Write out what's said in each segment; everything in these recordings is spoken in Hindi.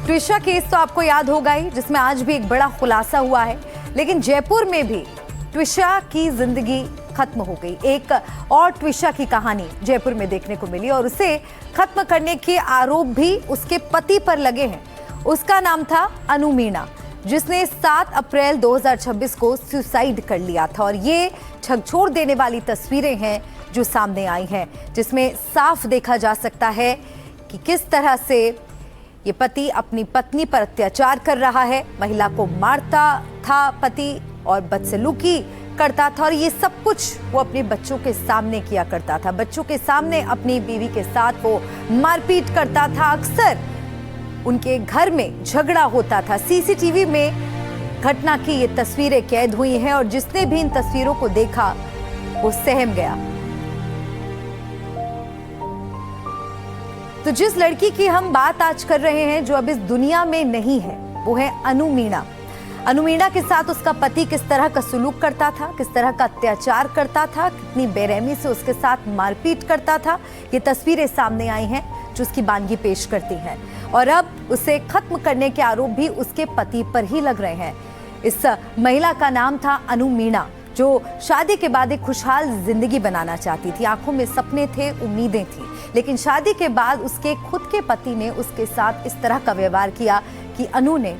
ट्विशा केस तो आपको याद होगा ही, जिसमें आज भी एक बड़ा खुलासा हुआ है। लेकिन जयपुर में भी ट्विशा की जिंदगी खत्म हो गई। एक और ट्विशा की कहानी जयपुर में देखने को मिली और उसे खत्म करने के आरोप भी उसके पति पर लगे हैं। उसका नाम था अनु मीणा, जिसने 7 अप्रैल 2026 को सुसाइड कर लिया था। और ये झकझोर देने वाली तस्वीरें हैं जो सामने आई हैं, जिसमें साफ देखा जा सकता है कि किस तरह से ये पति अपनी पत्नी पर अत्याचार कर रहा है, महिला को मारता था पति और बदसलूकी करता था। और ये सब कुछ वो अपने बच्चों के सामने किया करता था। बच्चों के सामने अपनी बीवी के साथ वो मारपीट करता था। अक्सर उनके घर में झगड़ा होता था। सीसीटीवी में घटना की ये तस्वीरें कैद हुई हैं और जिसने भी इन तस्वीरों को देखा वो सहम गया। तो जिस लड़की की हम बात आज कर रहे हैं, जो अब इस दुनिया में नहीं है, वो है अनु मीणा। अनु मीणा के साथ उसका पति किस तरह का सुलूक करता था, किस तरह का अत्याचार करता था, कितनी बेरहमी से उसके साथ मारपीट करता था, ये तस्वीरें सामने आई हैं जो उसकी बानगी पेश करती हैं। और अब उसे खत्म करने के आरोप भी उसके पति पर ही लग रहे हैं। इस महिला का नाम था अनु मीणा, जो शादी के बाद एक खुशहाल जिंदगी बनाना चाहती थी। आंखों में सपने थे, उम्मीदें थी, लेकिन शादी के बाद उसके खुद के पति ने उसके साथ इस तरह का व्यवहार किया कि अनु ने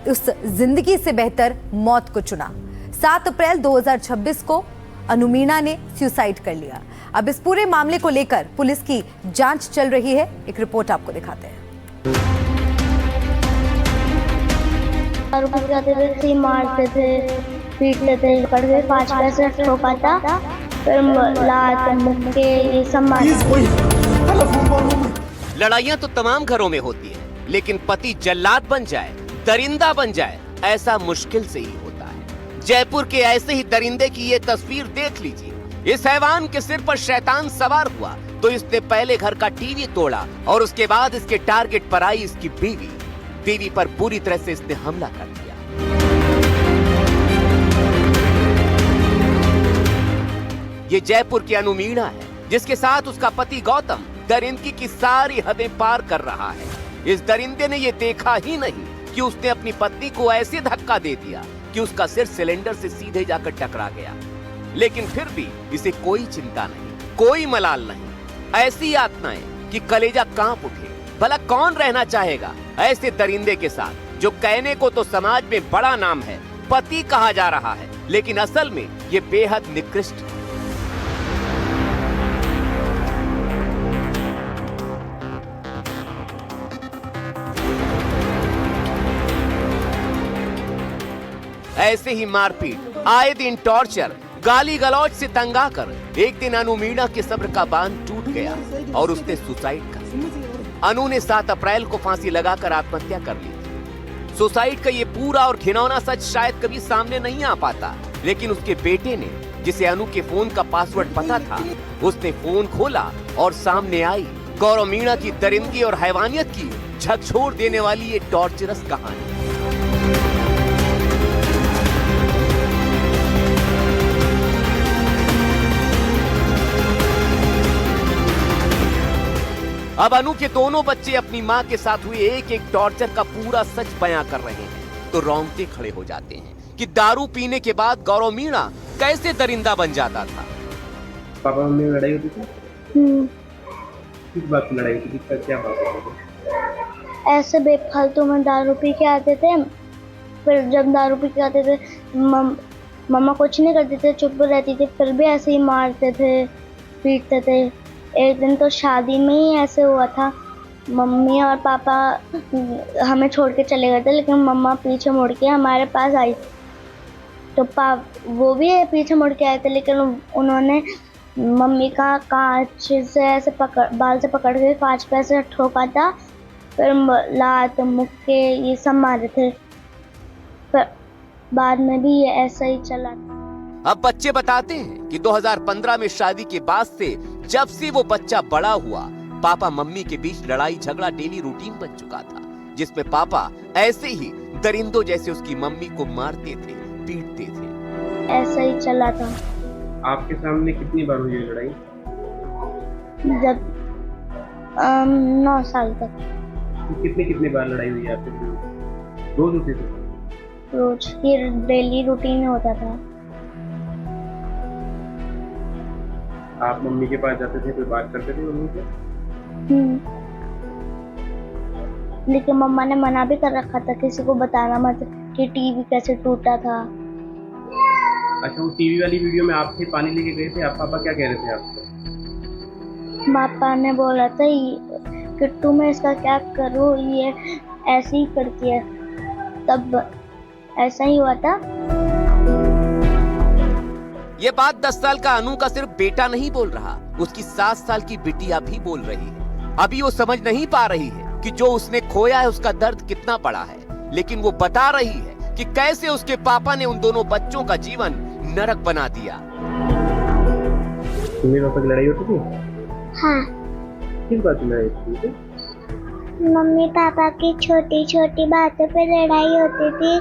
उस जिंदगी से बेहतर मौत को चुना। 7 अप्रैल 2026 को अनु मीणा ने सुसाइड कर लिया। अब इस पूरे मामले को लेकर पुलिस की जांच चल रही है। एक रिपोर्ट आपको दिखाते हैं। मारते थे, पीटते थे, पकड़ के 5 पैसे ठोका था, फिर लात मुक्के ये सब लड़ाइयाँ तो तमाम घरों में होती है, लेकिन पति जल्लाद बन जाए, दरिंदा बन जाए, ऐसा मुश्किल से ही होता है। जयपुर के ऐसे ही दरिंदे की ये तस्वीर देख लीजिए। इस हैवान के सिर पर शैतान सवार हुआ तो इसने पहले घर का टीवी तोड़ा और उसके बाद इसके टारगेट पर आई इसकी बीवी। बीवी पर बुरी तरह से इसने हमला कर दिया। ये जयपुर की अनु मीणा है, जिसके साथ उसका पति गौतम दरिंदगी की सारी हदें पार कर रहा है। इस दरिंदे ने ये देखा ही नहीं कि उसने अपनी पत्नी को ऐसे धक्का दे दिया कि उसका सिर सिलेंडर से सीधे जाकर टकरा गया। लेकिन फिर भी इसे कोई चिंता नहीं, कोई मलाल नहीं। ऐसी यातनाएं कि कलेजा कांप उठे। भला कौन रहना चाहेगा ऐसे दरिंदे के साथ, जो कहने को तो समाज में बड़ा नाम है, पति कहा जा रहा है, लेकिन असल में ये बेहद निकृष्ट है। ऐसे ही मारपीट, आए दिन टॉर्चर, गाली गलौज से तंग आकर एक दिन अनु मीणा के सब्र का बांध टूट गया और उसने सुसाइड कर लिया। अनु ने 7 अप्रैल को फांसी लगाकर आत्महत्या कर ली। सुसाइड का ये पूरा और घिनौना सच शायद कभी सामने नहीं आ पाता, लेकिन उसके बेटे ने, जिसे अनु के फोन का पासवर्ड पता था, उसने फोन खोला और सामने आई गौरव मीणा की दरिंदगी और हैवानियत की झकझोर देने वाली ये टॉर्चरस कहानी। अब अनु के दोनों बच्चे अपनी मां के साथ हुए एक एक टॉर्चर का पूरा सच बयां कर रहे हैं तो रोंगटे खड़े हो जाते हैं कि दारू पीने के बाद गौरव मीणा कैसे दरिंदा बन जाता था। पापा मम्मी में लड़ाई होती थी? किस बात की लड़ाई होती थी? क्या बात होती? ऐसे बेफालतू में दारू पी के आते थे। फिर जब दारू पी के आते थे, मम्मा कुछ नहीं करती थे, चुप रहती थी, फिर भी ऐसे ही मारते थे, पीटते थे। एक दिन तो शादी में ही ऐसे हुआ था। मम्मी और पापा हमें छोड़ के चले गए थे, लेकिन मम्मा पीछे मुड़ के हमारे पास आई। तो वो भी पीछे मुड़ के आए थे, लेकिन उन्होंने मम्मी का कांच से ऐसे बाल से पकड़ के कांच पे ऐसे ठोका था, फिर लात मुक्के ये सब मारे थे। फिर बाद में भी ये ऐसा ही चला था। अब बच्चे बताते हैं कि 2015 में शादी के बाद से जब से वो बच्चा बड़ा हुआ, पापा मम्मी के बीच लड़ाई झगड़ा डेली रूटीन बन चुका था, जिसमें पापा ऐसे ही दरिंदों जैसे उसकी मम्मी को मारते थे, पीटते थे। ऐसा ही चला था। आपके सामने कितनी बार हुई लड़ाई? जब 9 साल तक। तो कितनी बार लड़ाई हुई है आपसे? रोज होती थी? रोज की डेली रूटीन होता था। आप मम्मी के पास जाते थे, कोई बात करते थे मम्मी से? लेकिन मम्मा ने मना भी कर रखा था किसी को बताना मत कि टीवी कैसे टूटा था। अच्छा, वो टीवी वाली वीडियो में आप थे, पानी लेके गए थे, आप पापा क्या कह रहे थे आपको? पापा ने बोला था किट्टू मैं इसका क्या करूँ, ये ऐसे ही करती है। तब ऐसा ही हुआ था। ये बात 10 साल का अनु का सिर्फ बेटा नहीं बोल रहा, उसकी 7 साल की बिटिया भी बोल रही है। अभी वो समझ नहीं पा रही है कि जो उसने खोया है उसका दर्द कितना बड़ा है, लेकिन वो बता रही है कि कैसे उसके पापा ने उन दोनों बच्चों का जीवन नरक बना दिया। तुम्हें पापा की लड़ाई होती थी? हाँ, किस बात की लड़ाई होती थी? मम्मी पापा की छोटी छोटी बातों पे लड़ाई होती थी।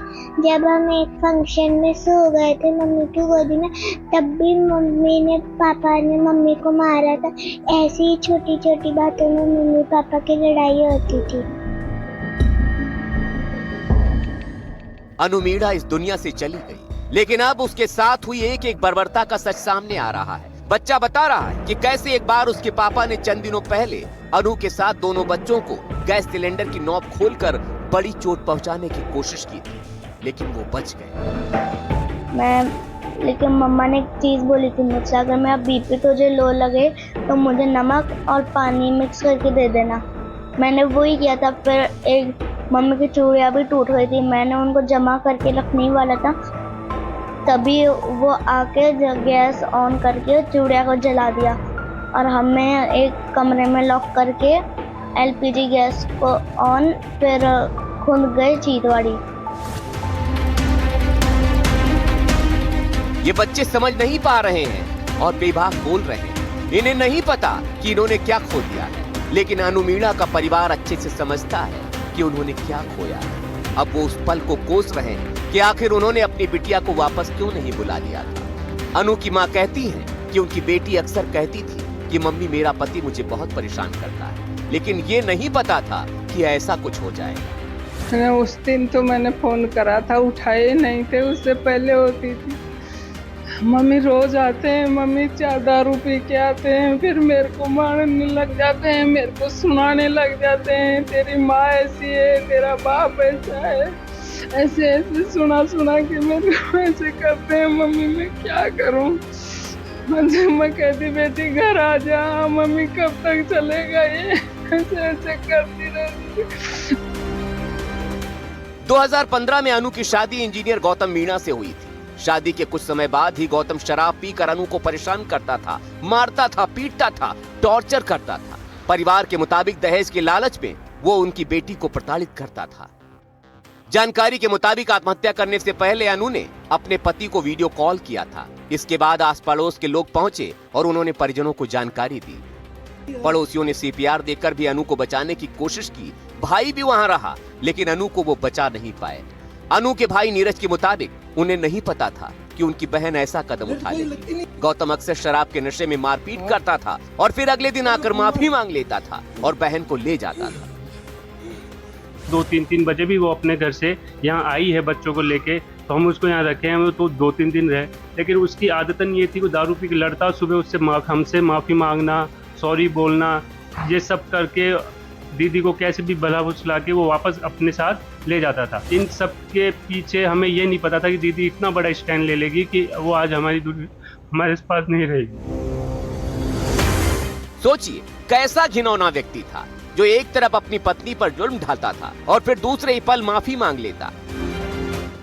जब हम एक फंक्शन में सो गए थे मम्मी की गोदी में, तब भी पापा ने मम्मी को मारा था। ऐसी ही छोटी छोटी बातों में मम्मी पापा की लड़ाई होती थी। अनु मीणा इस दुनिया से चली गई, लेकिन अब उसके साथ हुई एक एक बर्बरता का सच सामने आ रहा है। बच्चा बता रहा है कि कैसे एक बार उसके पापा ने चंद दिनों पहले अनु के साथ दोनों बच्चों को गैस सिलेंडर की नॉब खोलकर बड़ी चोट पहुंचाने की कोशिश की थी, लेकिन वो बच गए। लेकिन मम्मा ने एक चीज बोली थी मुझसे, अगर मेरा बीपी तुझे लो लगे तो मुझे नमक और पानी मिक्स करके दे देना। मैंने वही किया था। फिर एक मम्मी की चूड़ियाँ भी टूट गई थी, मैंने उनको जमा करके रखने वाला था, तभी वो आके गैस ऑन करके चूड़िया को जला दिया और हमें एक कमरे में लॉक करके एलपीजी गैस को ऑन, फिर खुद गए चीतवाड़ी। ये बच्चे समझ नहीं पा रहे हैं और बेबाक बोल रहे हैं। इन्हें नहीं पता कि इन्होंने क्या खो दिया है, लेकिन अनु मीणा का परिवार अच्छे से समझता है कि उन्होंने क्या खोया है। अब वो उस पल को कोस रहे हैं कि आखिर उन्होंने अपनी बिटिया को वापस क्यों नहीं बुला लिया था। अनु की माँ कहती है कि उनकी बेटी अक्सर कहती थी कि मम्मी मेरा पति मुझे बहुत परेशान करता है, लेकिन ये नहीं पता था कि ऐसा कुछ हो जाएगा। उस दिन तो मैंने फोन करा था, उठाए नहीं थे। उससे पहले होती थी मम्मी रोज आते हैं, मम्मी चार दारू पी के आते हैं, फिर मेरे को मारने लग जाते हैं, मेरे को सुनाने लग जाते हैं तेरी माँ ऐसी है, तेरा बाप ऐसा है, ऐसे ऐसे सुना के मेरे को ऐसे करते हैं। मम्मी मैं क्या करूं? मैं कहती बेटी घर आ जा, मम्मी कब तक चलेगा ये, ऐसे ऐसे करती रहती। 2015 में अनु की शादी इंजीनियर गौतम मीणा से हुई थी। शादी के कुछ समय बाद ही गौतम शराब पीकर अनु को परेशान करता था, मारता था, पीटता था, टॉर्चर करता था। परिवार के मुताबिक दहेज के लालच में वो उनकी बेटी को प्रताड़ित करता था। जानकारी के मुताबिक आत्महत्या करने से पहले अनु ने अपने पति को वीडियो कॉल किया था। इसके बाद आस पड़ोस के लोग पहुंचे और उन्होंने परिजनों को जानकारी दी। पड़ोसियों ने सीपीआर देकर भी अनु को बचाने की कोशिश की। भाई भी वहां रहा, लेकिन अनु को वो बचा नहीं पाए। अनु के भाई नीरज के मुताबिक उन्हें नहीं पता था कि उनकी बहन ऐसा कदम उठा लेगी। गौतम अक्सर शराब के नशे में मारपीट करता था और फिर अगले दिन आकर माफी मांग लेता था और बहन को ले जाता था। 2-3 बजे भी वो अपने घर से यहाँ आई है बच्चों को लेके, तो हम उसको यहाँ रखे हैं। वो तो 2-3 दिन रहे, लेकिन उसकी आदतन ये थी कि दारू पी के लड़ता, सुबह उससे हमसे माफ़ी मांगना, सॉरी बोलना, ये सब करके दीदी को कैसे भी भला फुसला के वो वापस अपने साथ ले जाता था। इन सब के पीछे हमें ये नहीं पता था कि दीदी इतना बड़ा स्टैंड ले लेगी कि वो आज हमारे पास नहीं रहेगी। सोचिए कैसा घिनौना व्यक्ति था जो एक तरफ अपनी पत्नी पर जुल्म ढालता था और फिर दूसरे ही पल माफी मांग लेता।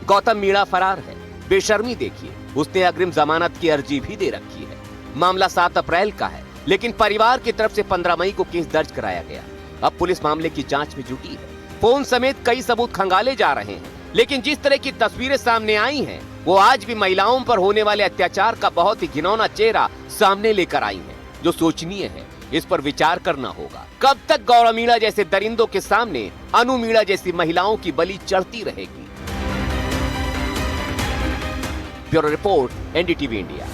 गौतम मीणा फरार है। बेशर्मी देखिए, उसने अग्रिम जमानत की अर्जी भी दे रखी है। मामला 7 अप्रैल का है, लेकिन परिवार की तरफ से 15 मई को केस दर्ज कराया गया। अब पुलिस मामले की जांच में जुटी है। फोन समेत कई सबूत खंगाले जा रहे हैं, लेकिन जिस तरह की तस्वीरें सामने आई हैं, वो आज भी महिलाओं पर होने वाले अत्याचार का बहुत ही घिनौना चेहरा सामने लेकर आई हैं, जो सोचनीय है। इस पर विचार करना होगा। कब तक गौरव मीणा जैसे दरिंदों के सामने अनु मीणा जैसी महिलाओं की बलि चढ़ती रहेगी? Bureau report, NDTV India.